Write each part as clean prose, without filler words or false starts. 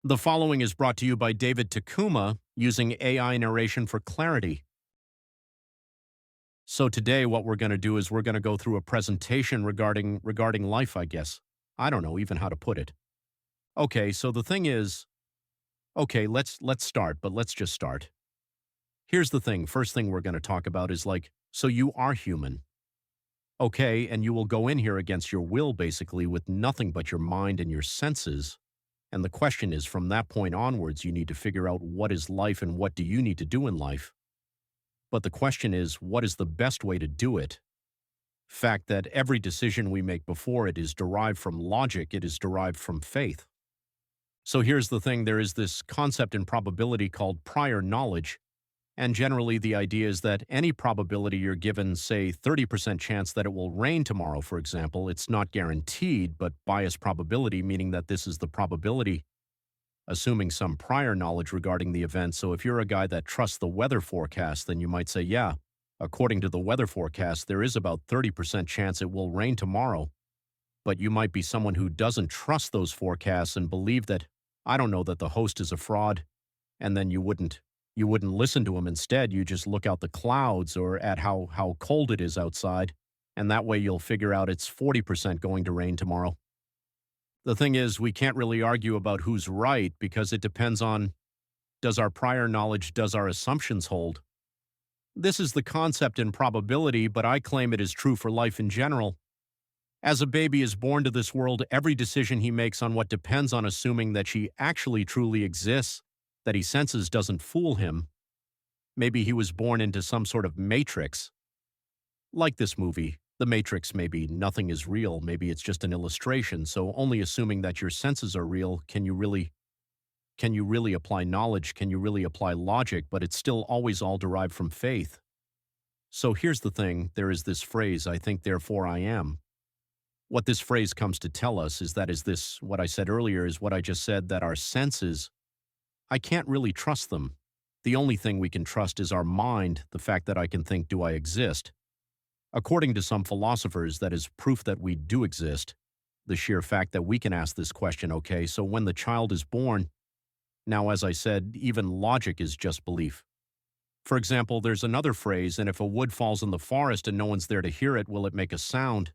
The following is brought to you by David Takuma using AI narration for clarity. So today what we're going to do is we're going to go through a presentation regarding life, I guess. I don't know even how to put it. Okay, so the thing is, okay, let's start, but let's just start. Here's the thing, first thing we're going to talk about is like, so you are human. Okay, and you will go in here against your will basically with nothing but your mind and your senses. And the question is, from that point onwards, you need to figure out what is life and what do you need to do in life. But the question is, what is the best way to do it? Fact that every decision we make before it is derived from logic, it is derived from faith. So here's the thing, there is this concept in probability called prior knowledge. And generally the idea is that any probability you're given, say 30% chance that it will rain tomorrow, for example, it's not guaranteed, but biased probability, meaning that this is the probability, assuming some prior knowledge regarding the event. So if you're a guy that trusts the weather forecast, then you might say, yeah, according to the weather forecast, there is about 30% chance it will rain tomorrow. But you might be someone who doesn't trust those forecasts and believe that, I don't know, that the host is a fraud, and then you wouldn't listen to him. Instead, you just look out the clouds or at how cold it is outside, and that way you'll figure out it's 40% going to rain tomorrow. The thing is, we can't really argue about who's right because it depends on, does our prior knowledge, does our assumptions hold? This is the concept in probability, but I claim it is true for life in general. As a baby is born to this world, every decision he makes on what depends on assuming that she actually truly exists, that he senses doesn't fool him. Maybe he was born into some sort of matrix. Like this movie, The Matrix, maybe nothing is real, maybe it's just an illustration, so only assuming that your senses are real, can you really apply knowledge, can you really apply logic, but it's still always all derived from faith. So here's the thing, there is this phrase, I think therefore I am. What this phrase comes to tell us is that what I said earlier is what I just said, that our senses, I can't really trust them. The only thing we can trust is our mind, the fact that I can think, do I exist? According to some philosophers, that is proof that we do exist. The sheer fact that we can ask this question, okay, so when the child is born, now as I said, even logic is just belief. For example, there's another phrase, and if a wood falls in the forest and no one's there to hear it, will it make a sound?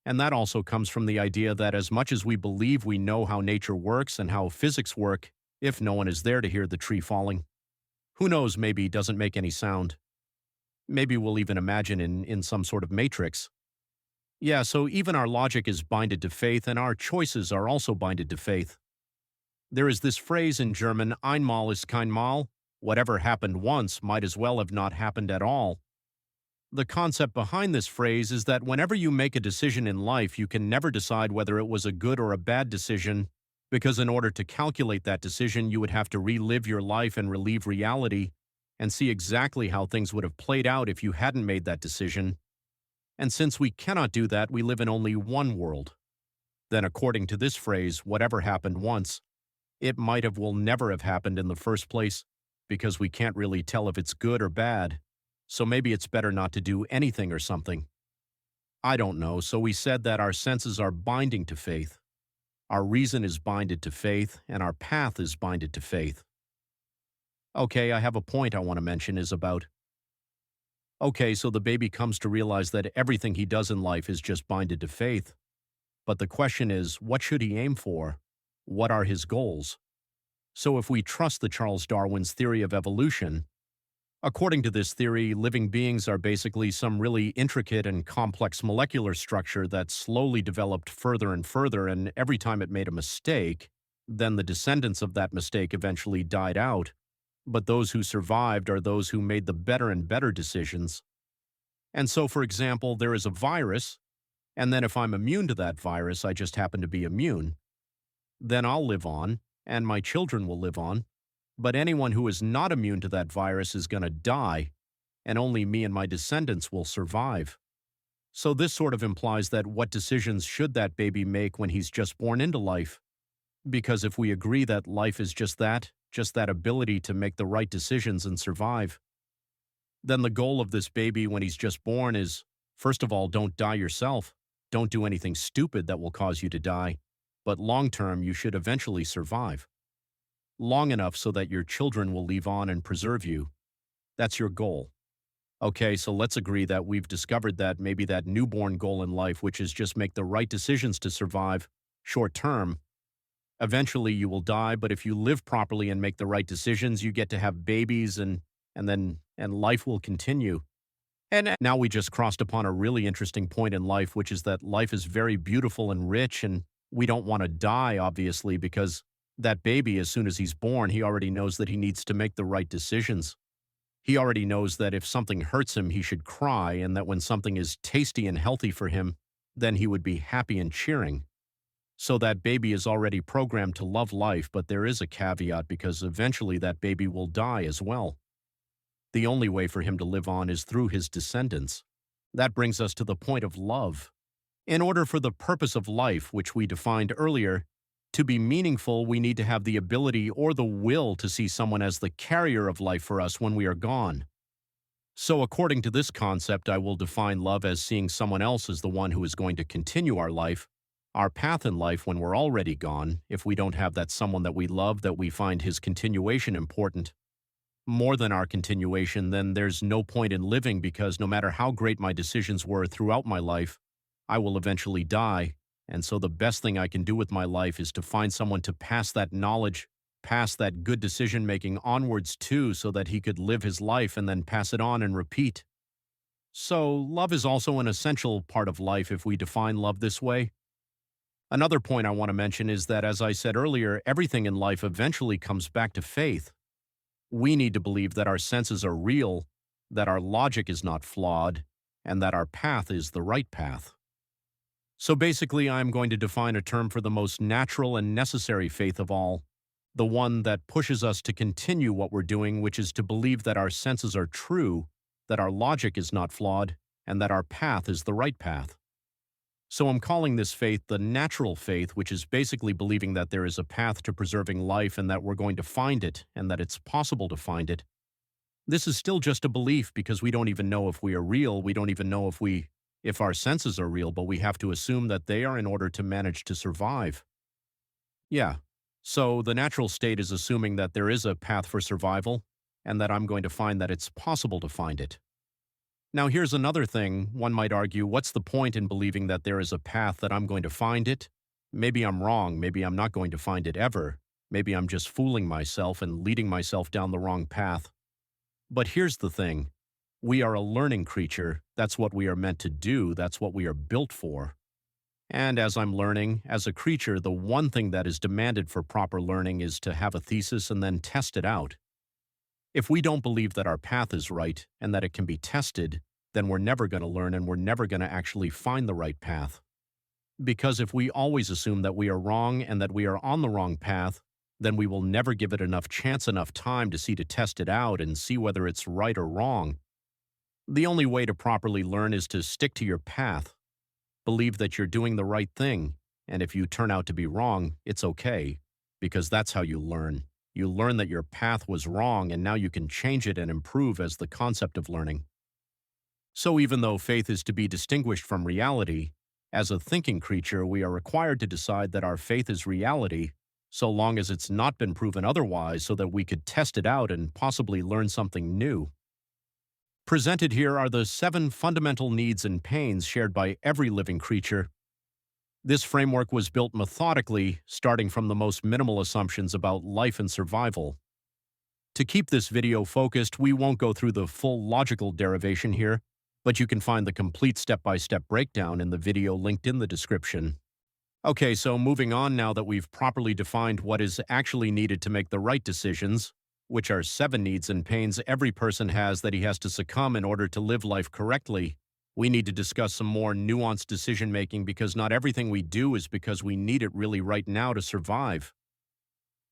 And that also comes from the idea that as much as we believe we know how nature works and how physics work, if no one is there to hear the tree falling, who knows, maybe it doesn't make any sound. Maybe we'll even imagine in some sort of matrix. Yeah, so even our logic is binded to faith, and our choices are also binded to faith. There is this phrase in German, einmal ist kein Mal, whatever happened once might as well have not happened at all. The concept behind this phrase is that whenever you make a decision in life, you can never decide whether it was a good or a bad decision, because in order to calculate that decision, you would have to relive your life and relieve reality and see exactly how things would have played out if you hadn't made that decision. And since we cannot do that, we live in only one world. Then according to this phrase, whatever happened once, it might have will never have happened in the first place, because we can't really tell if it's good or bad. So maybe it's better not to do anything or something. I don't know, so we said that our senses are binding to faith. Our reason is binded to faith, and our path is binded to faith. Okay, I have a point I want to mention is about, okay, so the baby comes to realize that everything he does in life is just binded to faith. But the question is, what should he aim for? What are his goals? So if we trust the Charles Darwin's theory of evolution, according to this theory, living beings are basically some really intricate and complex molecular structure that slowly developed further and further, and every time it made a mistake, then the descendants of that mistake eventually died out. But those who survived are those who made the better and better decisions. And so, for example, there is a virus, and then if I'm immune to that virus, I just happen to be immune, then I'll live on, and my children will live on. But anyone who is not immune to that virus is going to die, and only me and my descendants will survive. So this sort of implies that what decisions should that baby make when he's just born into life? Because if we agree that life is just that ability to make the right decisions and survive, then the goal of this baby when he's just born is, first of all, don't die yourself. Don't do anything stupid that will cause you to die. But long term, you should eventually survive. long enough so that your children will live on and preserve you. That's your goal. Okay, so let's agree that we've discovered that maybe that newborn goal in life, which is just make the right decisions to survive short term. Eventually you will die, but if you live properly and make the right decisions, you get to have babies and life will continue. And now we just crossed upon a really interesting point in life, which is that life is very beautiful and rich, and we don't want to die, obviously, because that baby, as soon as he's born, he already knows that he needs to make the right decisions. He already knows that if something hurts him, he should cry, and that when something is tasty and healthy for him, then he would be happy and cheering. So that baby is already programmed to love life, but there is a caveat because eventually that baby will die as well. The only way for him to live on is through his descendants. That brings us to the point of love. In order for the purpose of life, which we defined earlier, to be meaningful, we need to have the ability or the will to see someone as the carrier of life for us when we are gone. So according to this concept, I will define love as seeing someone else as the one who is going to continue our life, our path in life when we're already gone, if we don't have that someone that we love, that we find his continuation important. More than our continuation, then there's no point in living because no matter how great my decisions were throughout my life, I will eventually die. And so the best thing I can do with my life is to find someone to pass that knowledge, pass that good decision making onwards to so that he could live his life and then pass it on and repeat. So love is also an essential part of life if we define love this way. Another point I want to mention is that, as I said earlier, everything in life eventually comes back to faith. We need to believe that our senses are real, that our logic is not flawed, and that our path is the right path. So basically, I'm going to define a term for the most natural and necessary faith of all, the one that pushes us to continue what we're doing, which is to believe that our senses are true, that our logic is not flawed, and that our path is the right path. So I'm calling this faith the natural faith, which is basically believing that there is a path to preserving life and that we're going to find it and that it's possible to find it. This is still just a belief because we don't even know if we are real. We don't even know if our senses are real, but we have to assume that they are in order to manage to survive. Yeah. So the natural state is assuming that there is a path for survival and that I'm going to find that it's possible to find it. Now, here's another thing. One might argue, what's the point in believing that there is a path that I'm going to find it? Maybe I'm wrong. Maybe I'm not going to find it ever. Maybe I'm just fooling myself and leading myself down the wrong path. But here's the thing. We are a learning creature. That's what we are meant to do. That's what we are built for. And as I'm learning, as a creature, the one thing that is demanded for proper learning is to have a thesis and then test it out. If we don't believe that our path is right and that it can be tested, then we're never going to learn and we're never going to actually find the right path. Because if we always assume that we are wrong and that we are on the wrong path, then we will never give it enough chance, enough time to test it out and see whether it's right or wrong. The only way to properly learn is to stick to your path. Believe that you're doing the right thing, and if you turn out to be wrong, it's okay, because that's how you learn. You learn that your path was wrong, and now you can change it and improve as the concept of learning. So even though faith is to be distinguished from reality, as a thinking creature, we are required to decide that our faith is reality, so long as it's not been proven otherwise, so that we could test it out and possibly learn something new. Presented here are the 7 fundamental needs and pains shared by every living creature. This framework was built methodically, starting from the most minimal assumptions about life and survival. To keep this video focused, we won't go through the full logical derivation here, but you can find the complete step-by-step breakdown in the video linked in the description. Okay, so moving on now that we've properly defined what is actually needed to make the right decisions, which are 7 needs and pains every person has that he has to succumb in order to live life correctly. We need to discuss some more nuanced decision-making because not everything we do is because we need it really right now to survive.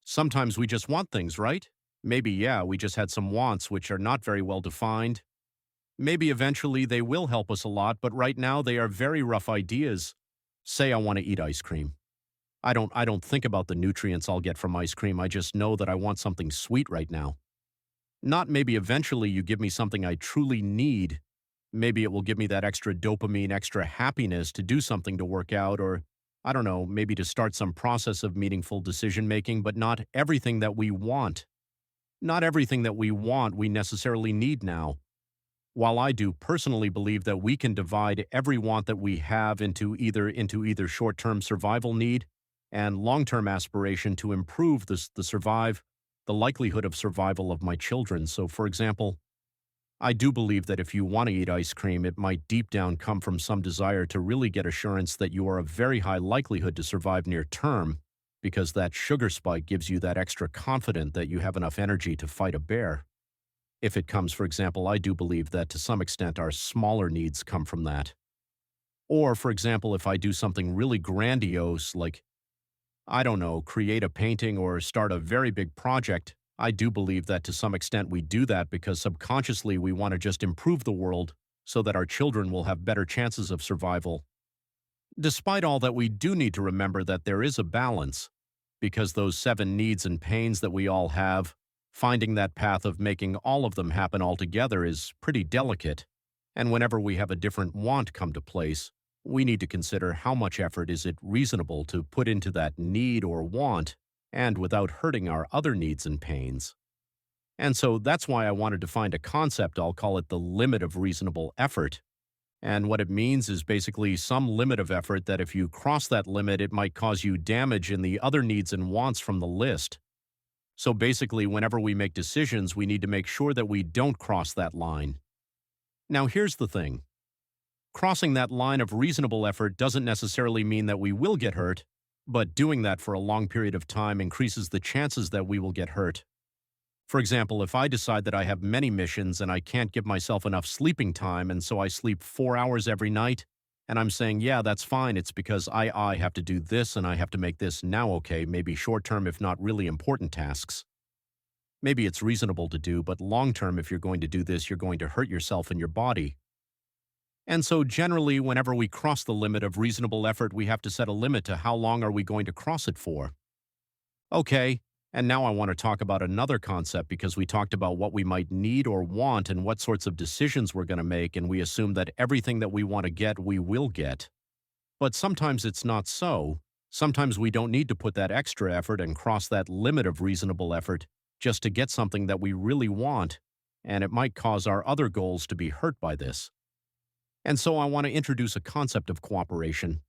Sometimes we just want things, right? Maybe, yeah, we just had some wants which are not very well defined. Maybe eventually they will help us a lot, but right now they are very rough ideas. Say I want to eat ice cream. I don't think about the nutrients I'll get from ice cream. I just know that I want something sweet right now. Not maybe eventually you give me something I truly need. Maybe it will give me that extra dopamine, extra happiness to do something to work out, or I don't know, maybe to start some process of meaningful decision making, but not everything that we want. Not everything that we want we necessarily need now. While I do personally believe that we can divide every want that we have into either short-term survival need and long-term aspiration to improve the likelihood of survival of my children. So for example, I do believe that if you want to eat ice cream, it might deep down come from some desire to really get assurance that you are a very high likelihood to survive near term, because that sugar spike gives you that extra confidence that you have enough energy to fight a bear. If it comes, for example, I do believe that to some extent our smaller needs come from that. Or, for example, if I do something really grandiose, like, I don't know, create a painting or start a very big project, I do believe that to some extent we do that because subconsciously we want to just improve the world so that our children will have better chances of survival. Despite all that, we do need to remember that there is a balance, because those 7 needs and pains that we all have, finding that path of making all of them happen altogether is pretty delicate. And whenever we have a different want come to place, we need to consider how much effort is it reasonable to put into that need or want, and without hurting our other needs and pains. And so that's why I wanted to find a concept, I'll call it the limit of reasonable effort. And what it means is basically some limit of effort that if you cross that limit, it might cause you damage in the other needs and wants from the list. So basically, whenever we make decisions, we need to make sure that we don't cross that line. Now, here's the thing. Crossing that line of reasonable effort doesn't necessarily mean that we will get hurt, but doing that for a long period of time increases the chances that we will get hurt. For example, if I decide that I have many missions and I can't give myself enough sleeping time, and so I sleep 4 hours every night, and I'm saying, yeah, that's fine, it's because I have to do this and I have to make this now okay, maybe short term if not really important tasks. Maybe it's reasonable to do, but long term, if you're going to do this, you're going to hurt yourself and your body. And so generally, whenever we cross the limit of reasonable effort, we have to set a limit to how long are we going to cross it for. Okay, and now I want to talk about another concept, because we talked about what we might need or want and what sorts of decisions we're going to make, and we assume that everything that we want to get, we will get. But sometimes it's not so. Sometimes we don't need to put that extra effort and cross that limit of reasonable effort just to get something that we really want, and it might cause our other goals to be hurt by this. And so I want to introduce a concept of cooperation.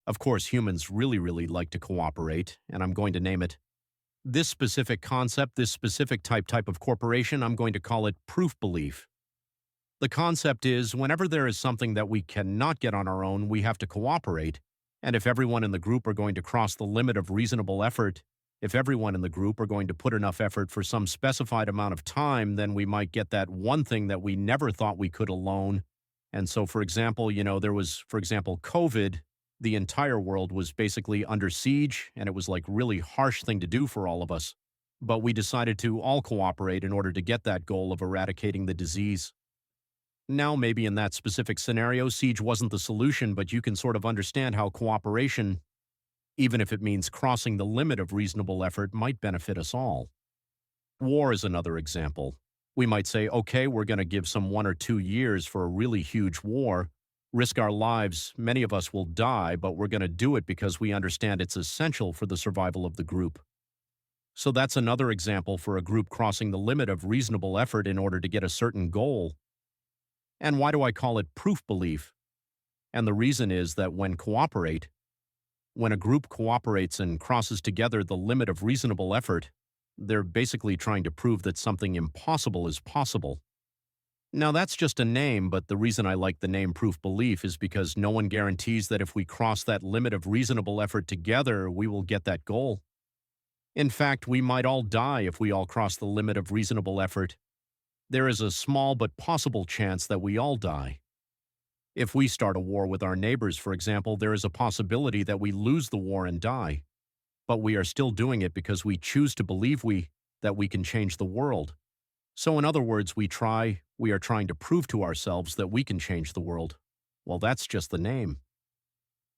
Of course, humans really like to cooperate, and I'm going to name it this specific concept, this specific type of corporation, I'm going to call it proof belief. The concept is whenever there is something that we cannot get on our own, we have to cooperate. And if everyone in the group are going to cross the limit of reasonable effort, if everyone in the group are going to put enough effort for some specified amount of time, then we might get that one thing that we never thought we could alone. And so, for example, there was, for example, COVID. The entire world was basically under siege, and it was like really harsh thing to do for all of us. But we decided to all cooperate in order to get that goal of eradicating the disease. Now, maybe in that specific scenario, siege wasn't the solution, but you can sort of understand how cooperation, even if it means crossing the limit of reasonable effort, might benefit us all. War is another example. We might say, okay, we're going to give some 1 or 2 years for a really huge war, risk our lives, many of us will die, but we're going to do it because we understand it's essential for the survival of the group. So that's another example for a group crossing the limit of reasonable effort in order to get a certain goal. And why do I call it proof belief? And the reason is that when a group cooperates and crosses together the limit of reasonable effort, they're basically trying to prove that something impossible is possible. Now, that's just a name, but the reason I like the name proof belief is because no one guarantees that if we cross that limit of reasonable effort together, we will get that goal. In fact, we might all die if we all cross the limit of reasonable effort. There is a small but possible chance that we all die. If we start a war with our neighbors, for example, there is a possibility that we lose the war and die. But we are still doing it because we choose to believe that we can change the world. So in other words, we are trying to prove to ourselves that we can change the world. Well, that's just the name.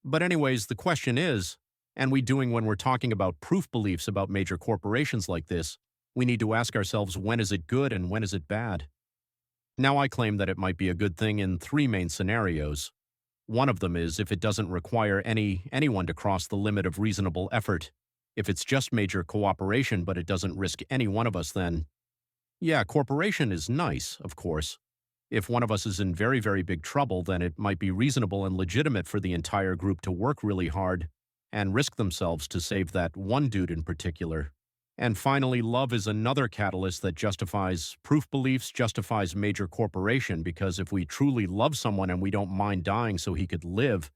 But anyways, the question is, and we doing when we're talking about proof beliefs about major corporations like this, we need to ask ourselves, when is it good and when is it bad? Now, I claim that it might be a good thing in 3 main scenarios. One of them is if it doesn't require anyone to cross the limit of reasonable effort. If it's just major cooperation, but it doesn't risk any one of us, then yeah, cooperation is nice, of course. If one of us is in very, very big trouble, then it might be reasonable and legitimate for the entire group to work really hard and risk themselves to save that one dude in particular. And finally, love is another catalyst that justifies proof beliefs, justifies major corporation, because if we truly love someone and we don't mind dying so he could live,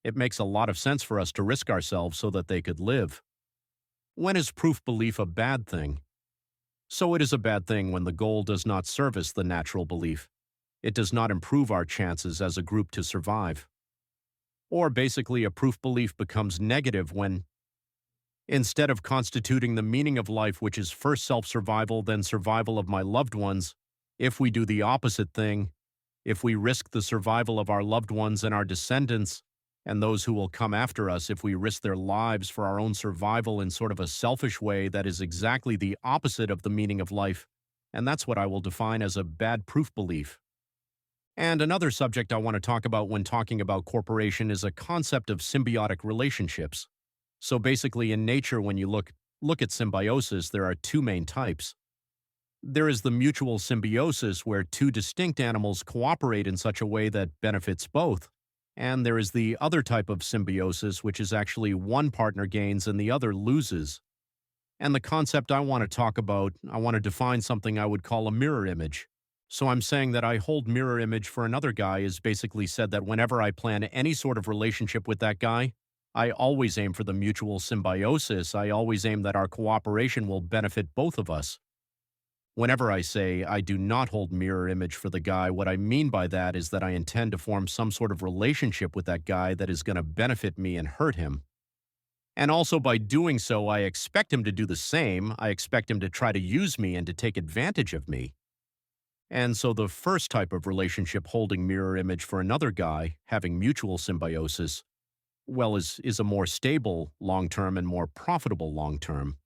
it makes a lot of sense for us to risk ourselves so that they could live. When is proof belief a bad thing? So it is a bad thing when the goal does not service the natural belief. It does not improve our chances as a group to survive. Or basically, a proof belief becomes negative when, instead of constituting the meaning of life, which is first self-survival, then survival of my loved ones, if we do the opposite thing, if we risk the survival of our loved ones and our descendants, and those who will come after us, if we risk their lives for our own survival in sort of a selfish way, that is exactly the opposite of the meaning of life, and that's what I will define as a bad proof belief. And another subject I want to talk about when talking about corporation is a concept of symbiotic relationships. So basically, in nature, when you look at symbiosis, there are two main types. There is the mutual symbiosis, where two distinct animals cooperate in such a way that benefits both. And there is the other type of symbiosis, which is actually one partner gains and the other loses. And the concept I want to talk about, I want to define something I would call a mirror image. So I'm saying that I hold mirror image for another guy is basically said that whenever I plan any sort of relationship with that guy, I always aim for the mutual symbiosis. I always aim that our cooperation will benefit both of us. Whenever I say I do not hold mirror image for the guy, what I mean by that is that I intend to form some sort of relationship with that guy that is going to benefit me and hurt him. And also by doing so, I expect him to do the same. I expect him to try to use me and to take advantage of me. And so the first type of relationship, holding mirror image for another guy, having mutual symbiosis, well, is a more stable long-term and more profitable long-term.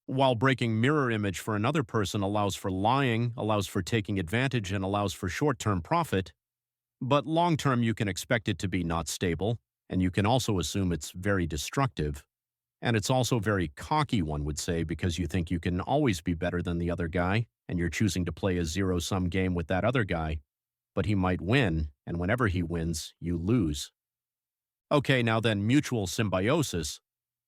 While breaking mirror image for another person allows for lying, allows for taking advantage, and allows for short-term profit, but long-term you can expect it to be not stable, and you can also assume it's very destructive. And it's also very cocky, one would say, because you think you can always be better than the other guy, and you're choosing to play a zero-sum game with that other guy. But he might win, and whenever he wins, you lose. Okay, now then, mutual symbiosis,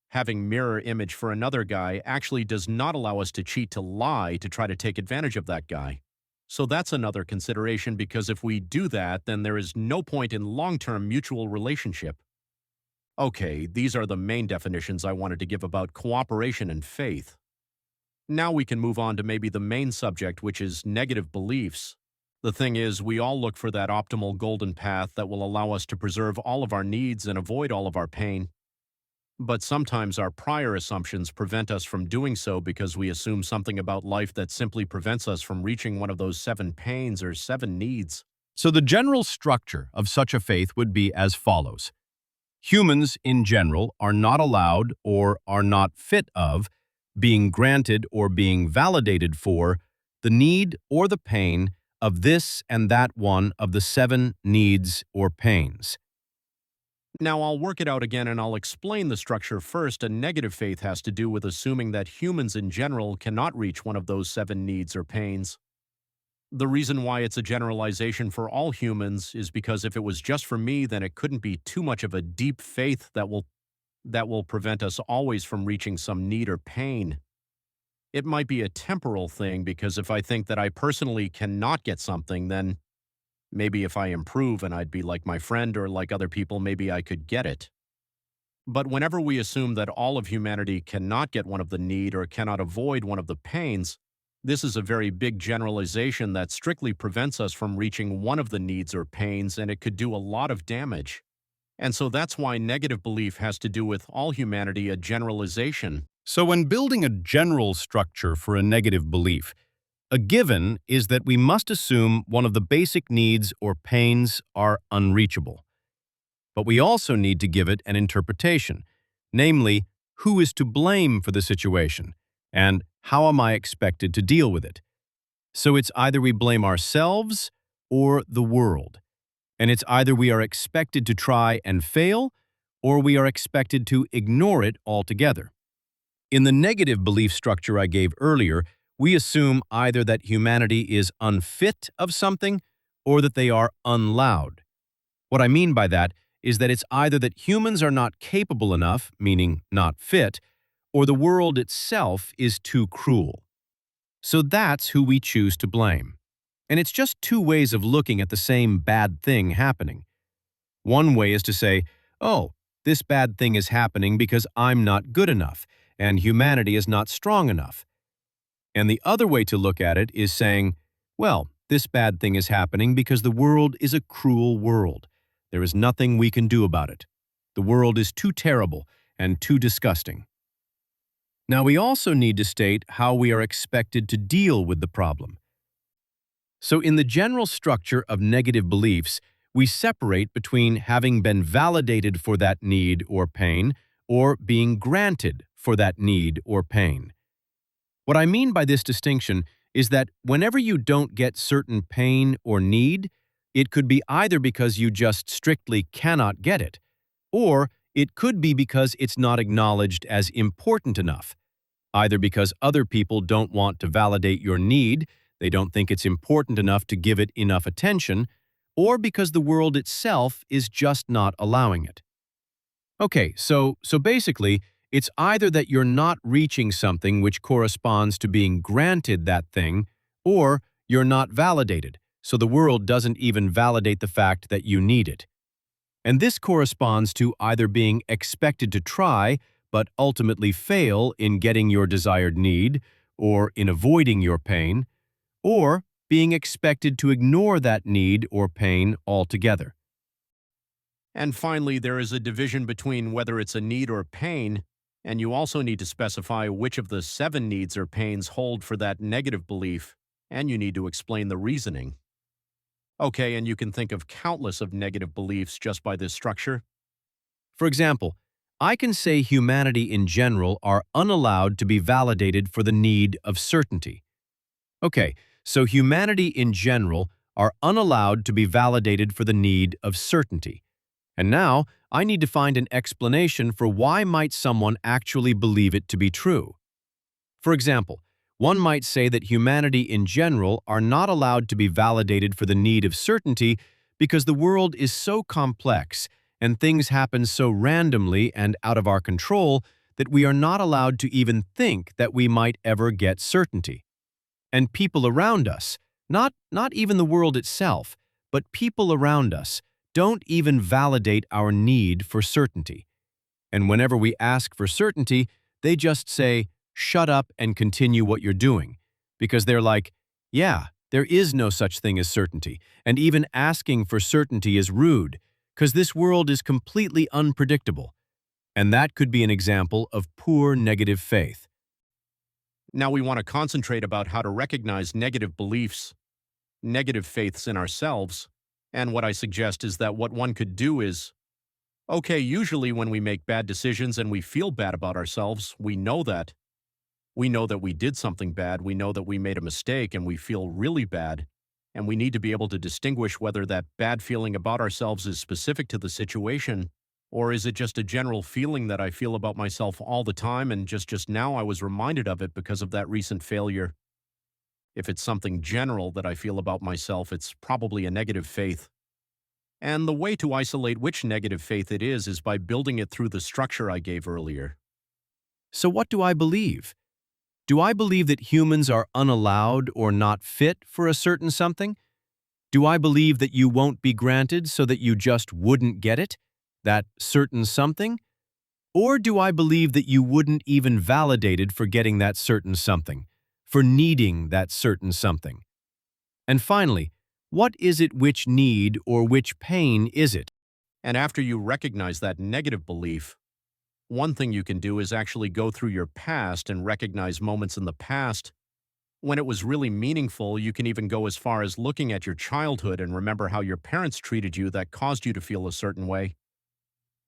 having mirror image for another guy, actually does not allow us to cheat, to lie, to try to take advantage of that guy. So that's another consideration, because if we do that, then there is no point in long-term mutual relationship. Okay, these are the main definitions I wanted to give about cooperation and faith. Now we can move on to maybe the main subject, which is negative beliefs. The thing is, we all look for that optimal golden path that will allow us to preserve all of our needs and avoid all of our pain. But sometimes our prior assumptions prevent us from doing so because we assume something about life that simply prevents us from reaching one of those 7 pains or 7 needs. So the general structure of such a faith would be as follows. Humans, in general, are not allowed or are not fit of being granted or being validated for the need or the pain of this and that one of the 7 needs or pains. Now I'll work it out again and I'll explain the structure first. A negative faith has to do with assuming that humans in general cannot reach one of those 7 needs or pains. The reason why it's a generalization for all humans is because if it was just for me, then it couldn't be too much of a deep faith that will prevent us always from reaching some need or pain. It might be a temporal thing, because if I think that I personally cannot get something, then maybe if I improve and I'd be like my friend or like other people, maybe I could get it. But whenever we assume that all of humanity cannot get one of the need or cannot avoid one of the pains, this is a very big generalization that strictly prevents us from reaching one of the needs or pains, and it could do a lot of damage. And so that's why negative belief has to do with all humanity, a generalization. So when building a general structure for a negative belief, a given is that we must assume one of the basic needs or pains are unreachable. But we also need to give it an interpretation, namely, who is to blame for the situation, and how am I expected to deal with it? So it's either we blame ourselves or the world. And it's either we are expected to try and fail, or we are expected to ignore it altogether. In the negative belief structure I gave earlier, we assume either that humanity is unfit of something or that they are unallowed. What I mean by that is that it's either that humans are not capable enough, meaning not fit, or the world itself is too cruel. So that's who we choose to blame. And it's just two ways of looking at the same bad thing happening. One way is to say, oh, this bad thing is happening because I'm not good enough, and humanity is not strong enough. And the other way to look at it is saying, well, this bad thing is happening because the world is a cruel world. There is nothing we can do about it. The world is too terrible and too disgusting. Now, we also need to state how we are expected to deal with the problem. So, in the general structure of negative beliefs, we separate between having been validated for that need or pain or being granted for that need or pain. What I mean by this distinction is that whenever you don't get certain pain or need, it could be either because you just strictly cannot get it, or it could be because it's not acknowledged as important enough, either because other people don't want to validate your need, they don't think it's important enough to give it enough attention, or because the world itself is just not allowing it. Okay, so basically, it's either that you're not reaching something which corresponds to being granted that thing, or you're not validated, so the world doesn't even validate the fact that you need it. And this corresponds to either being expected to try, but ultimately fail in getting your desired need, or in avoiding your pain, or being expected to ignore that need or pain altogether. And finally, there is a division between whether it's a need or pain, and you also need to specify which of the 7 needs or pains hold for that negative belief, and you need to explain the reasoning. Okay, and you can think of countless of negative beliefs just by this structure. For example, I can say humanity in general are unallowed to be validated for the need of certainty. Okay, so humanity in general are unallowed to be validated for the need of certainty. And now, I need to find an explanation for why might someone actually believe it to be true. For example, one might say that humanity in general are not allowed to be validated for the need of certainty because the world is so complex and things happen so randomly and out of our control that we are not allowed to even think that we might ever get certainty. And people around us, not even the world itself, but people around us, don't even validate our need for certainty. And whenever we ask for certainty, they just say, shut up and continue what you're doing. Because they're like, yeah, there is no such thing as certainty, and even asking for certainty is rude, because this world is completely unpredictable. And that could be an example of poor negative faith. Now we want to concentrate about how to recognize negative beliefs, negative faiths in ourselves, and what I suggest is that what one could do is, okay, usually when we make bad decisions and we feel bad about ourselves, we know that. We know that we did something bad, we know that we made a mistake, and we feel really bad, and we need to be able to distinguish whether that bad feeling about ourselves is specific to the situation, or is it just a general feeling that I feel about myself all the time, and just now I was reminded of it because of that recent failure. If it's something general that I feel about myself, it's probably a negative faith. And the way to isolate which negative faith it is by building it through the structure I gave earlier. So what do I believe? Do I believe that humans are unallowed or not fit for a certain something? Do I believe that you won't be granted so that you just wouldn't get it? That certain something? Or do I believe that you wouldn't even validated for getting that certain something, for needing that certain something? And finally, what is it which need or which pain is it? And after you recognize that negative belief, one thing you can do is actually go through your past and recognize moments in the past when it was really meaningful. You can even go as far as looking at your childhood and remember how your parents treated you that caused you to feel a certain way.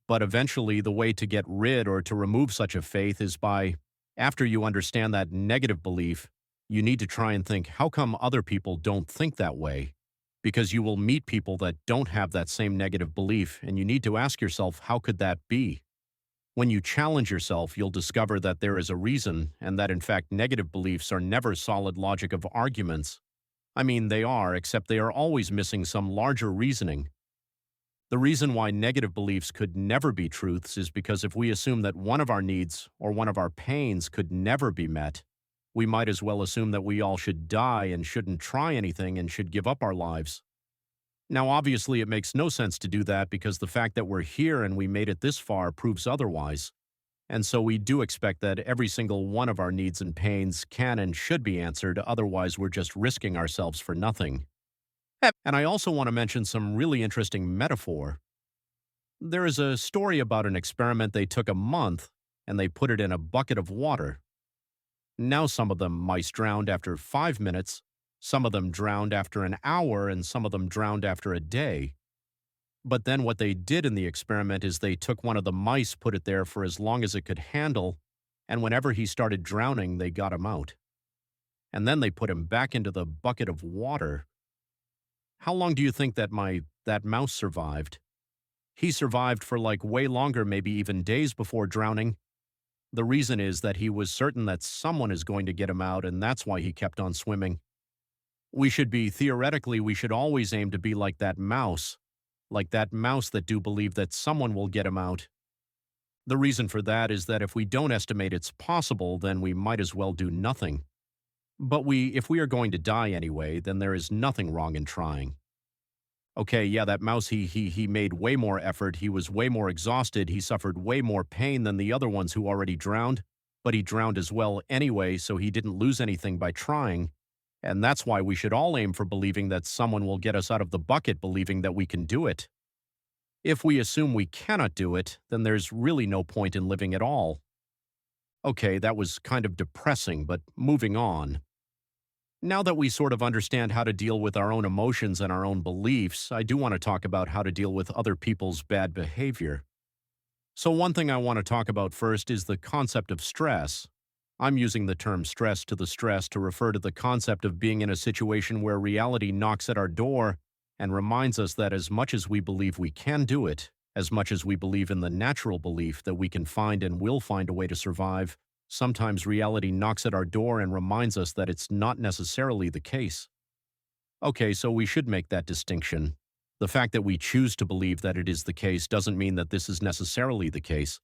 But eventually, the way to get rid or to remove such a faith is by, after you understand that negative belief, you need to try and think, how come other people don't think that way? because you will meet people that don't have that same negative belief, and you need to ask yourself, how could that be? When you challenge yourself, you'll discover that there is a reason, and that in fact negative beliefs are never solid logic of arguments. I mean, they are, except they are always missing some larger reasoning. The reason why negative beliefs could never be truths is because if we assume that one of our needs or one of our pains could never be met, we might as well assume that we all should die and shouldn't try anything and should give up our lives. Now, obviously, it makes no sense to do that because the fact that we're here and we made it this far proves otherwise. And so we do expect that every single one of our needs and pains can and should be answered, otherwise we're just risking ourselves for nothing. And I also want to mention some really interesting metaphor. There is a story about an experiment they took a month and they put it in a bucket of water. Now some of them mice drowned after 5 minutes, some of them drowned after an hour, and some of them drowned after a day. But then what they did in the experiment is they took one of the mice, put it there for as long as it could handle, and whenever he started drowning, they got him out. And then they put him back into the bucket of water. How long do you think that mouse survived? He survived for like way longer, maybe even days before drowning. The reason is that he was certain that someone is going to get him out, and that's why he kept on swimming. Theoretically, we should always aim to be like that mouse that do believe that someone will get him out. The reason for that is that if we don't estimate it's possible, then we might as well do nothing. But if we are going to die anyway, then there is nothing wrong in trying. Okay, yeah, that mouse, he made way more effort, he was way more exhausted, he suffered way more pain than the other ones who already drowned, but he drowned as well anyway, so he didn't lose anything by trying. And that's why we should all aim for believing that someone will get us out of the bucket, believing that we can do it. If we assume we cannot do it, then there's really no point in living at all. Okay, that was kind of depressing, but moving on. Now that we sort of understand how to deal with our own emotions and our own beliefs, I do want to talk about how to deal with other people's bad behavior. So one thing I want to talk about first is the concept of stress. I'm using the term stress to refer to the concept of being in a situation where reality knocks at our door and reminds us that as much as we believe we can do it, as much as we believe in the natural belief that we can find and will find a way to survive, sometimes reality knocks at our door and reminds us that it's not necessarily the case. Okay, so we should make that distinction. The fact that we choose to believe that it is the case doesn't mean that this is necessarily the case.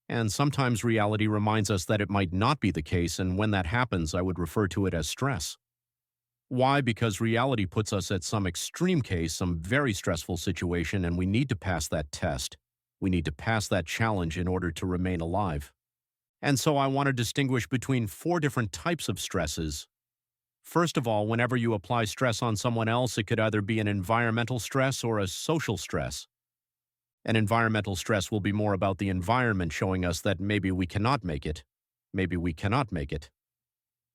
And sometimes reality reminds us that it might not be the case, and when that happens, I would refer to it as stress. Why? Because reality puts us at some extreme case, some very stressful situation, and we need to pass that test. We need to pass that challenge in order to remain alive. And so I want to distinguish between 4 different types of stresses. First of all, whenever you apply stress on someone else, it could either be an environmental stress or a social stress. An environmental stress will be more about the environment showing us that maybe we cannot make it. Maybe we cannot make it.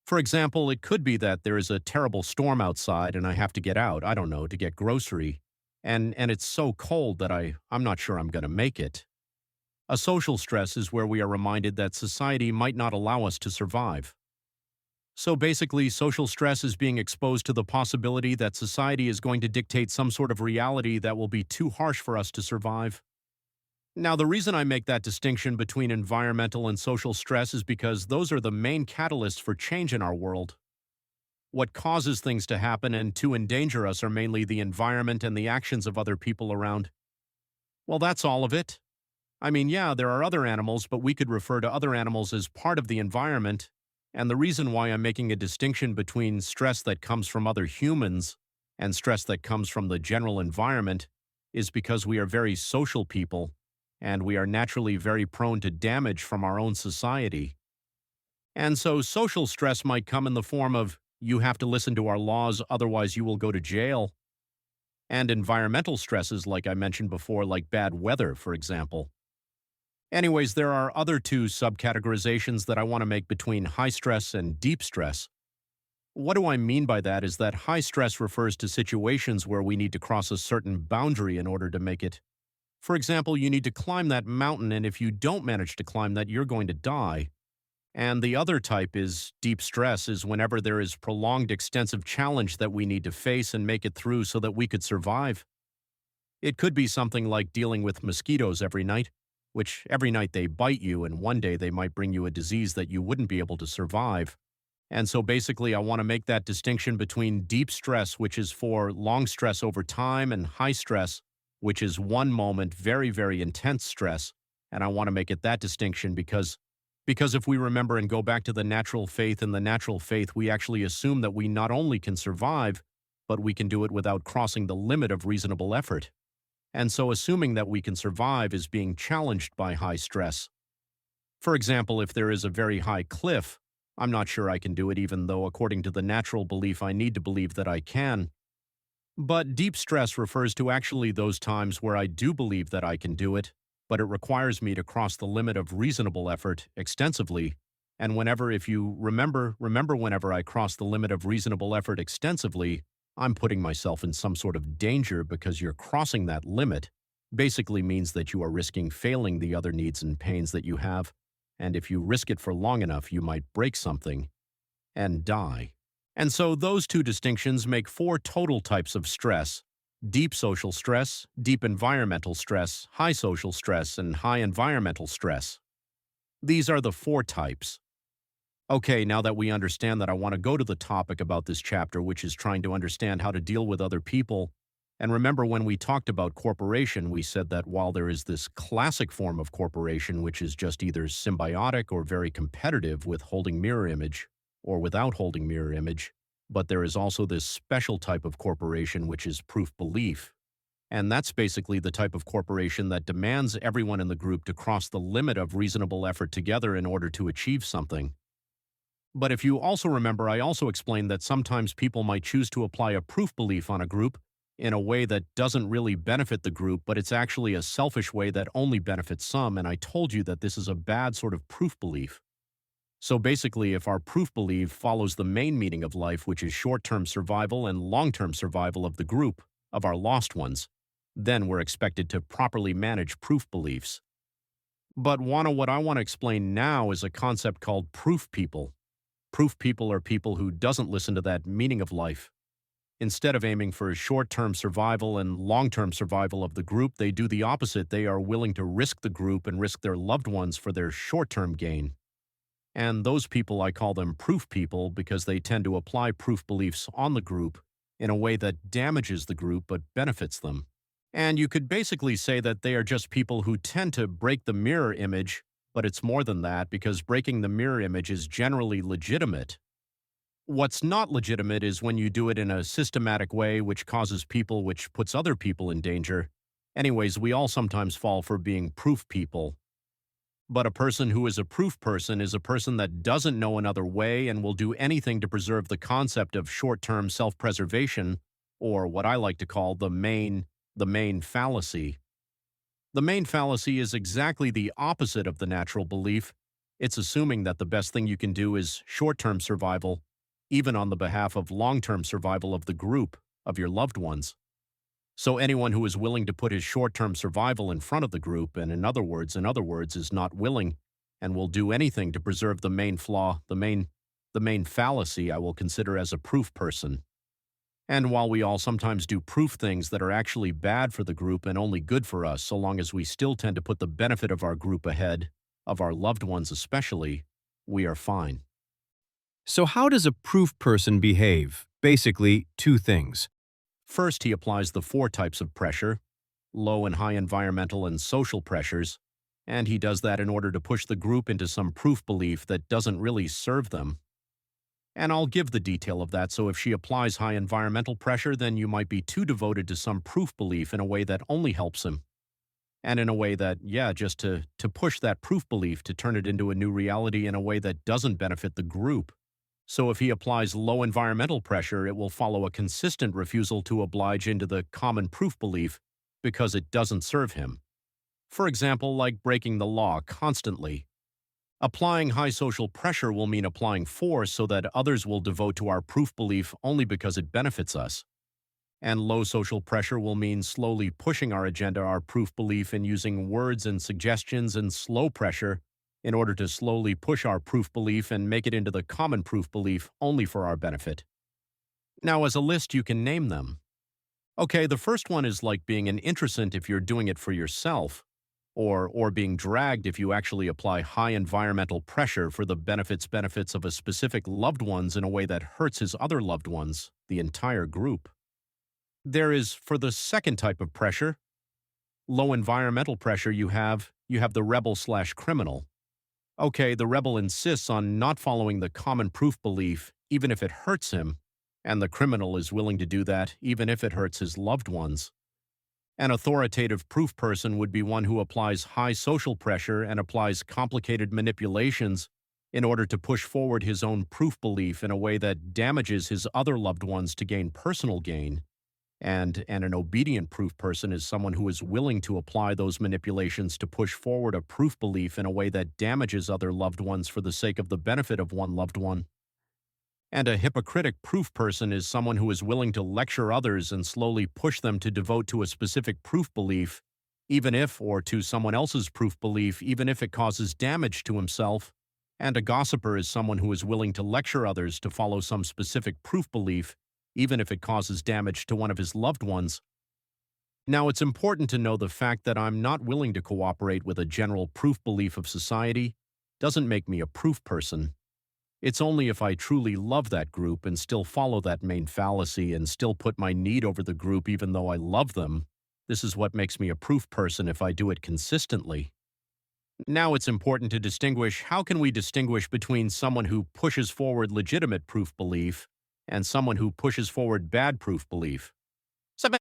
For example, it could be that there is a terrible storm outside and I have to get out, I don't know, to get grocery. And it's so cold that I'm not sure I'm going to make it. A social stress is where we are reminded that society might not allow us to survive. So basically, social stress is being exposed to the possibility that society is going to dictate some sort of reality that will be too harsh for us to survive. Now, the reason I make that distinction between environmental and social stress is because those are the main catalysts for change in our world. What causes things to happen and to endanger us are mainly the environment and the actions of other people around. Well, that's all of it. I mean, yeah, there are other animals, but we could refer to other animals as part of the environment. And the reason why I'm making a distinction between stress that comes from other humans and stress that comes from the general environment is because we are very social people, and we are naturally very prone to damage from our own society. And so social stress might come in the form of, you have to listen to our laws, otherwise you will go to jail. And environmental stresses, like I mentioned before, like bad weather, for example. Anyways, there are other 2 subcategorizations that I want to make between high stress and deep stress. What do I mean by that is that high stress refers to situations where we need to cross a certain boundary in order to make it. For example, you need to climb that mountain, and if you don't manage to climb that, you're going to die. And the other type is deep stress, is whenever there is prolonged extensive challenge that we need to face and make it through so that we could survive. It could be something like dealing with mosquitoes every night, which every night they bite you and one day they might bring you a disease that you wouldn't be able to survive. And so basically, I want to make that distinction between deep stress, which is for long stress over time, and high stress, which is one moment, very, very intense stress. And I want to make it that distinction because if we remember and go back to the natural faith, in the natural faith, we actually assume that we not only can survive, but we can do it without crossing the limit of reasonable effort. And so assuming that we can survive is being challenged by high stress. For example, if there is a very high cliff, I'm not sure I can do it, even though according to the natural belief I need to believe that I can. But deep stress refers to actually those times where I do believe that I can do it, but it requires me to cross the limit of reasonable effort extensively. And whenever, if you remember whenever I cross the limit of reasonable effort extensively, I'm putting myself in some sort of danger, because you're crossing that limit basically means that you are risking failing the other needs and pains that you have. And if you risk it for long enough, you might break something and die. And so those two distinctions make four total types of stress: deep social stress, deep environmental stress, high social stress, and high environmental stress. These are the four types. Okay, now that we understand that, I want to go to the topic about this chapter, which is trying to understand how to deal with other people. And remember, when we talked about corporation, we said that while there is this classic form of corporation, which is just either symbiotic or very competitive with holding mirror image, or without holding mirror image, but there is also this special type of corporation, which is proof belief. And that's basically the type of corporation that demands everyone in the group to cross the limit of reasonable effort together in order to achieve something. But if you also remember, I also explained that sometimes people might choose to apply a proof belief on a group in a way that doesn't really benefit the group, but it's actually a selfish way that only benefits some, and I told you that this is a bad sort of proof belief. So basically, if our proof belief follows the main meaning of life, which is short-term survival and long-term survival of the group, of our lost ones, then we're expected to properly manage proof beliefs. But what I want to explain now is a concept called proof people. Proof people are people who doesn't listen to that meaning of life. Instead of aiming for short-term survival and long-term survival of the group, they do the opposite. They are willing to risk the group and risk their loved ones for their short-term gain. And those people, I call them proof people, because they tend to apply proof beliefs on the group in a way that damages the group but benefits them. And you could basically say that they are just people who tend to break the mirror image, but it's more than that, because breaking the mirror image is generally legitimate. What's not legitimate is when you do it in a systematic way, which causes people, which puts other people in danger. Anyways, we all sometimes fall for being proof people. But a person who is a proof person is a person that doesn't know another way and will do anything to preserve the concept of short-term self-preservation, or what I like to call the main fallacy. The main fallacy is exactly the opposite of the natural belief. It's assuming that the best thing you can do is short-term survival, even on the behalf of long-term survival of the group, of your loved ones. So anyone who is willing to put his short-term survival in front of the group, and in other words, is not willing and will do anything to preserve the main flaw, the main fallacy, I will consider as a proof person. And while we all sometimes do proof things that are actually bad for the group and only good for us, so long as we still tend to put the benefit of our group ahead, of our loved ones especially, we are fine. So how does a proof person behave? Basically, two things. First, he applies the four types of pressure: low and high environmental and social pressures, and he does that in order to push the group into some proof belief that doesn't really serve them. And I'll give the detail of that. So if she applies high environmental pressure, then you might be too devoted to some proof belief in a way that only helps him. And in a way that, just to push that proof belief, to turn it into a new reality in a way that doesn't benefit the group. So if he applies low environmental pressure, it will follow a consistent refusal to oblige into the common proof belief because it doesn't serve him. For example, like breaking the law constantly. Applying high social pressure will mean applying force so that others will devote to our proof belief only because it benefits us. And low social pressure will mean slowly pushing our agenda, our proof belief, and using words and suggestions, and slow pressure in order to slowly push our proof belief and make it into the common proof belief only for our benefit. Now, as a list, you can name them. Okay, the first one is like being an introsant if you're doing it for yourself, or being dragged if you actually apply high environmental pressure for the benefits of a specific loved ones in a way that hurts his other loved ones, the entire group. There is, for the second type of pressure, low environmental pressure, you have the rebel/criminal. Okay, the rebel insists on not following the common proof belief even if it hurts him, and the criminal is willing to do that even if it hurts his loved ones. An authoritative proof person would be one who applies high social pressure and applies complicated manipulations in order to push forward his own proof belief in a way that damages his other loved ones to gain personal gain. And an obedient proof person is someone who is willing to apply those manipulations to push forward a proof belief in a way that damages other loved ones for the sake of the benefit of one loved one. And a hypocritic proof person is someone who is willing to lecture others and slowly push them to devote to a specific proof belief, even if, or to someone else's proof belief, even if it causes damage to himself. And a gossiper is someone who is willing to lecture others to follow some specific proof belief, even if it causes damage to one of his loved ones. Now, it's important to know the fact that I'm not willing to cooperate with a general proof belief of society doesn't make me a proof person. It's only if I truly love that group and still follow that main fallacy and still put my need over the group even though I love them. This is what makes me a proof person if I do it consistently. Now it's important to distinguish how can we distinguish between someone who pushes forward legitimate proof belief and someone who pushes forward bad proof belief.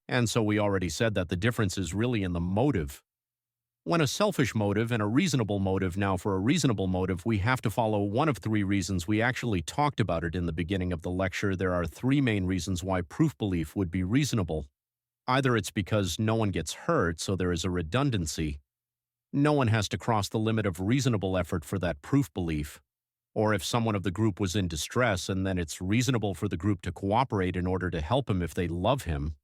And so we already said that the difference is really in the motive. When a selfish motive and a reasonable motive, now for a reasonable motive, we have to follow one of three reasons. We actually talked about it in the beginning of the lecture. There are three main reasons why proof belief would be reasonable. Either it's because no one gets hurt, so there is a redundancy. No one has to cross the limit of reasonable effort for that proof belief. Or if someone of the group was in distress, and then it's reasonable for the group to cooperate in order to help him if they love him.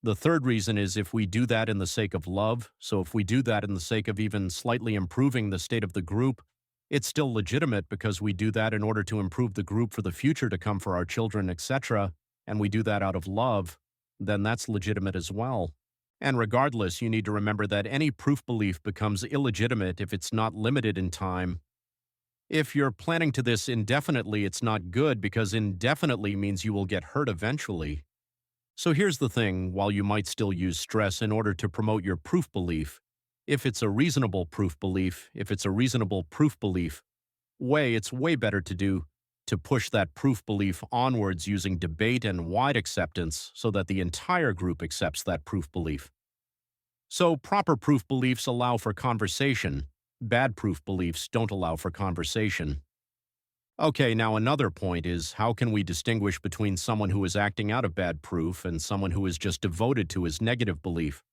The third reason is if we do that in the sake of love, so if we do that in the sake of even slightly improving the state of the group, it's still legitimate because we do that in order to improve the group for the future to come for our children, etc., and we do that out of love, then that's legitimate as well. And regardless, you need to remember that any proof belief becomes illegitimate if it's not limited in time. If you're planning to this indefinitely, it's not good because indefinitely means you will get hurt eventually. So here's the thing, while you might still use stress in order to promote your proof belief, if it's a reasonable proof belief, it's way better to push that proof belief onwards using debate and wide acceptance so that the entire group accepts that proof belief. So proper proof beliefs allow for conversation. Bad proof beliefs don't allow for conversation. Okay, now another point is how can we distinguish between someone who is acting out of bad proof and someone who is just devoted to his negative belief?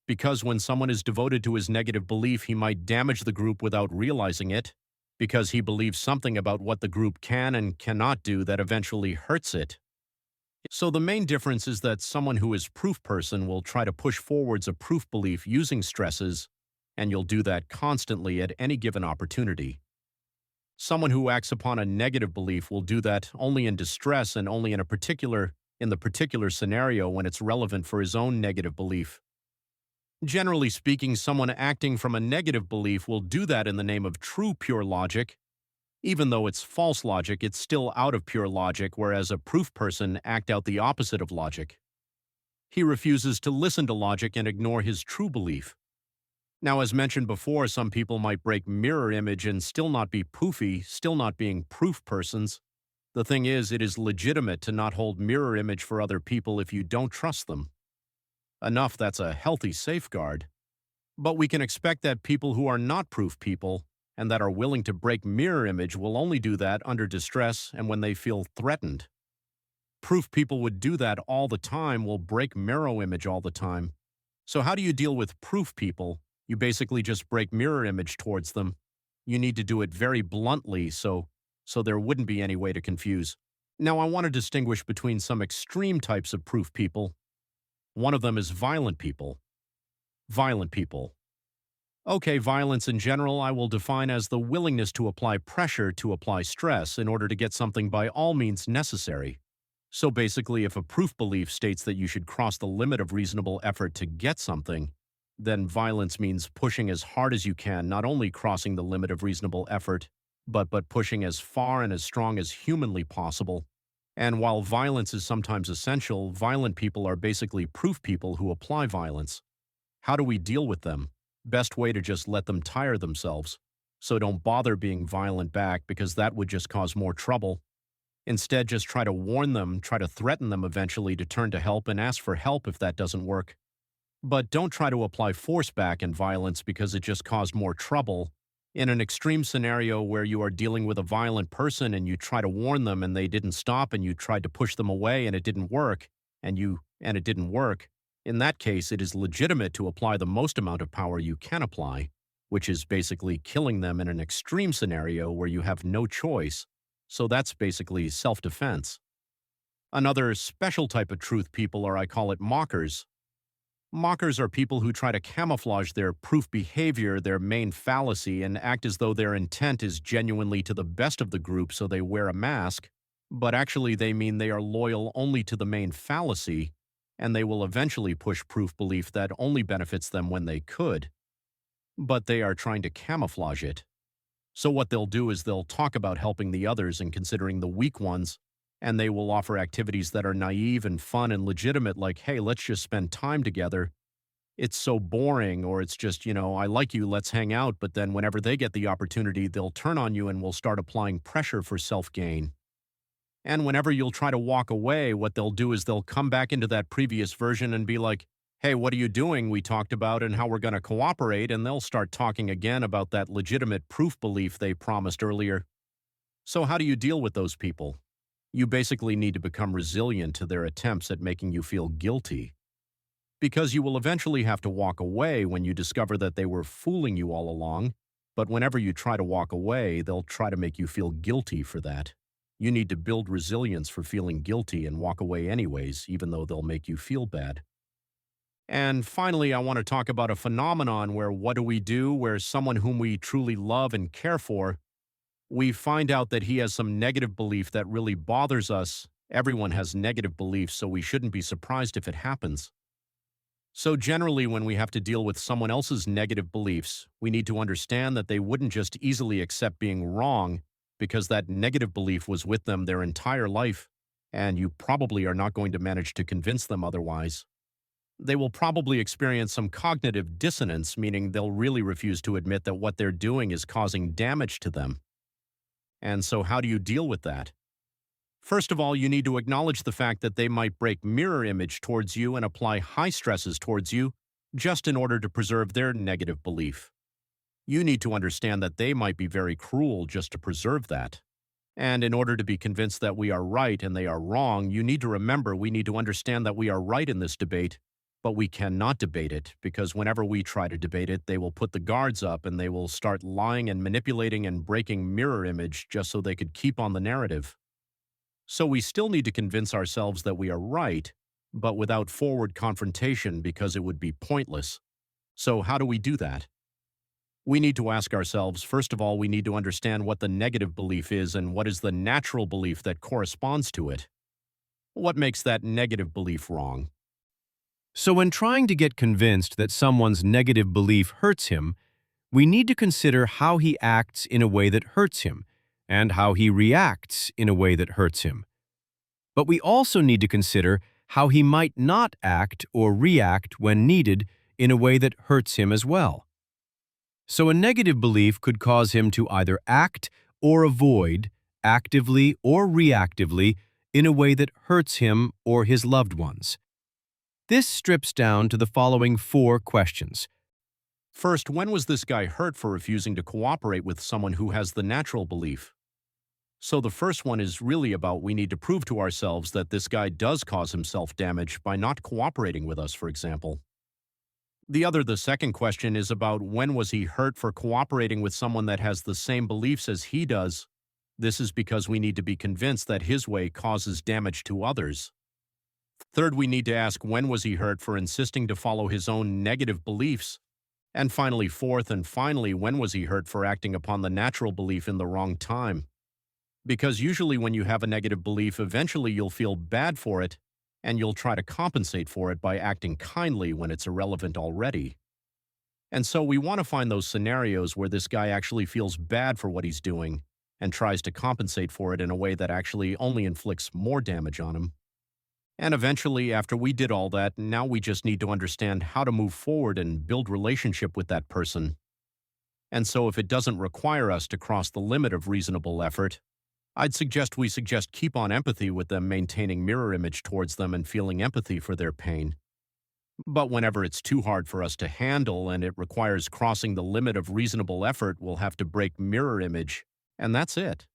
Because when someone is devoted to his negative belief, he might damage the group without realizing it, because he believes something about what the group can and cannot do that eventually hurts it. So the main difference is that someone who is proof person will try to push forwards a proof belief using stresses, and you'll do that constantly at any given opportunity. Someone who acts upon a negative belief will do that only in distress and only in the particular scenario when it's relevant for his own negative belief. Generally speaking, someone acting from a negative belief will do that in the name of true pure logic. Even though it's false logic, it's still out of pure logic, whereas a proof person act out the opposite of logic. He refuses to listen to logic and ignore his true belief. Now, as mentioned before, some people might break mirror image and still not be poofy, still not being proof persons. The thing is, it is legitimate to not hold mirror image for other people if you don't trust them. Enough, that's a healthy safeguard. But we can expect that people who are not proof people and that are willing to break mirror image will only do that under distress and when they feel threatened. Proof people would do that all the time, will break mirror image all the time. So how do you deal with proof people? You basically just break mirror image towards them. You need to do it very bluntly so there wouldn't be any way to confuse. Now, I want to distinguish between some extreme types of proof people. One of them is violent people. Violent people. Okay, violence in general I will define as the willingness to apply pressure to apply stress in order to get something by all means necessary. So basically, if a proof belief states that you should cross the limit of reasonable effort to get something, then violence means pushing as hard as you can, not only crossing the limit of reasonable effort, but pushing as far and as strong as humanly possible. And while violence is sometimes essential, violent people are basically proof people who apply violence. How do we deal with them? Best way to just let them tire themselves. So don't bother being violent back because that would just cause more trouble. Instead, just try to warn them, try to threaten them eventually to turn to help and ask for help if that doesn't work. But don't try to apply force back and violence because it just caused more trouble. In an extreme scenario where you are dealing with a violent person and you try to warn them and they didn't stop and you tried to push them away and it didn't work, and it didn't work, in that case it is legitimate to apply the most amount of power you can apply, which is basically killing them in an extreme scenario where you have no choice. So that's basically self-defense. Another special type of truth people are, I call it, mockers. Mockers are people who try to camouflage their proof behavior, their main fallacy, and act as though their intent is genuinely to the best of the group, so they wear a mask, but actually they mean they are loyal only to the main fallacy, and they will eventually push proof belief that only benefits them when they could. But they are trying to camouflage it. So what they'll do is they'll talk about helping the others and considering the weak ones, and they will offer activities that are naive and fun and legitimate, like, hey, let's just spend time together. It's so boring, or it's just, I like you, let's hang out. But then whenever they get the opportunity, they'll turn on you and will start applying pressure for self-gain. And whenever you'll try to walk away, what they'll do is they'll come back into that previous version and be like, hey, what are you doing? We talked about and how we're going to cooperate. And they'll start talking again about that legitimate proof belief they promised earlier. So how do you deal with those people? You basically need to become resilient to their attempts at making you feel guilty. Because you will eventually have to walk away when you discover that they were fooling you all along. But whenever you try to walk away, they'll try to make you feel guilty for that. You need to build resilience for feeling guilty and walk away anyways, even though they'll make you feel bad. And finally, I want to talk about a phenomenon where what do? Where someone whom we truly love and care for, we find out that he has some negative belief that really bothers us. Everyone has negative beliefs, so we shouldn't be surprised if it happens. So generally, when we have to deal with someone else's negative beliefs, we need to understand that they wouldn't just easily accept being wrong because that negative belief was with them their entire life, and you probably are not going to manage to convince them otherwise. They will probably experience some cognitive dissonance, meaning they'll really refuse to admit that what they're doing is causing damage to them. And so how do you deal with that? First of all, you need to acknowledge the fact that they might break mirror image towards you and apply high stresses towards you just in order to preserve their negative belief. You need to understand that they might be very cruel just to preserve that. And in order to be convinced that we are right and they are wrong, you need to remember we need to understand that we are right in this debate, but we cannot debate it because whenever we try to debate it, they will put the guards up and they will start lying and manipulating and breaking mirror image just so they could keep on the narrative. So we still need to convince ourselves that we are right, but without forward confrontation because it would be pointless. So how do we do that? We need to ask ourselves, first of all, we need to understand what the negative belief is and what is the natural belief that corresponds to it. What makes that negative belief wrong? So when trying to get convinced that someone's negative belief hurts him, we need to consider how he acts in a way that hurts him and how he reacts in a way that hurts him. But we also need to consider how he might not act or react when needed in a way that hurts him as well. So a negative belief could cause him to either act or avoid, actively or reactively, in a way that hurts him or his loved ones. This strips down to the following 4 questions. First, when was this guy hurt for refusing to cooperate with someone who has the natural belief? So the first one is really about we need to prove to ourselves that this guy does cause himself damage by not cooperating with us, for example. The second question is about when was he hurt for cooperating with someone that has the same beliefs as he does. This is because we need to be convinced that his way causes damage to others. Third, we need to ask when was he hurt for insisting to follow his own negative beliefs. And finally, fourth and finally, when was he hurt for acting upon the natural belief in the wrong time? Because usually when you have a negative belief, eventually you'll feel bad for it, and you'll try to compensate for it by acting kindly when it's irrelevant already. And so we want to find those scenarios where this guy actually feels bad for what he's doing and tries to compensate for it in a way that actually only inflicts more damage on him. And eventually, after we did all that, now we just need to understand how to move forward and build relationship with that person. And so if it doesn't require us to cross the limit of reasonable effort, I'd suggest we suggest keep on empathy with them, maintaining mirror image towards them and feeling empathy for their pain. But whenever it's too hard for us to handle and it requires crossing the limit of reasonable effort, we'll have to break mirror image, and that's it.